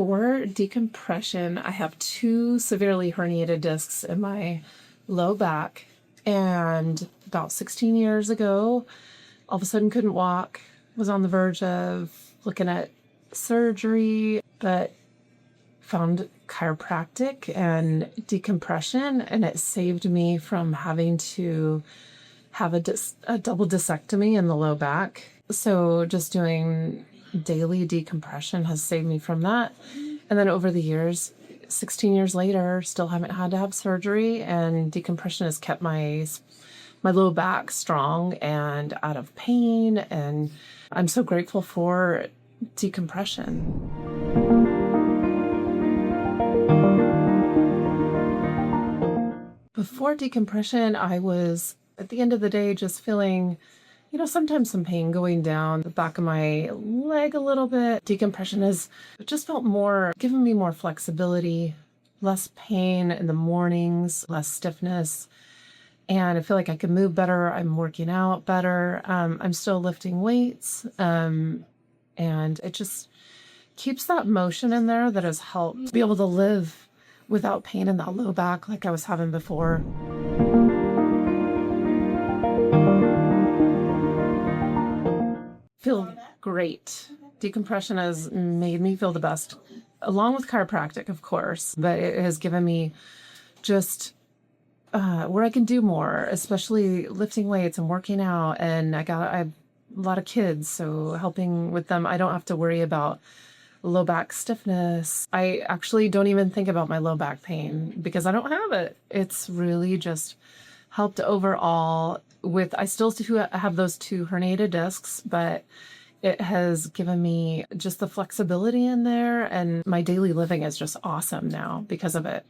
For decompression, I have two severely herniated discs in my low back, and about 16 years ago, all of a sudden couldn't walk, was on the verge of looking at surgery, but found chiropractic and decompression, and it saved me from having to have a double discectomy in the low back. So just doing daily decompression has saved me from that. And then over the years, 16 years later, still haven't had to have surgery, and decompression has kept my low back strong and out of pain, and I'm so grateful for decompression. Before decompression, I was, at the end of the day, just feeling, sometimes some pain going down the back of my leg a little bit. Decompression has just felt more, given me more flexibility, less pain in the mornings, less stiffness, and I feel like I can move better. I'm working out better. I'm still lifting weights, and it just keeps that motion in there that has helped be able to live without pain in that low back like I was having before. Feel great. Decompression has made me feel the best, along with chiropractic, of course, but it has given me just where I can do more, especially lifting weights and working out. And I have a lot of kids, so helping with them, I don't have to worry about low back stiffness. I actually don't even think about my low back pain because I don't have it. It's really just helped overall with, I still have those two herniated discs, but it has given me just the flexibility in there, and my daily living is just awesome now because of it.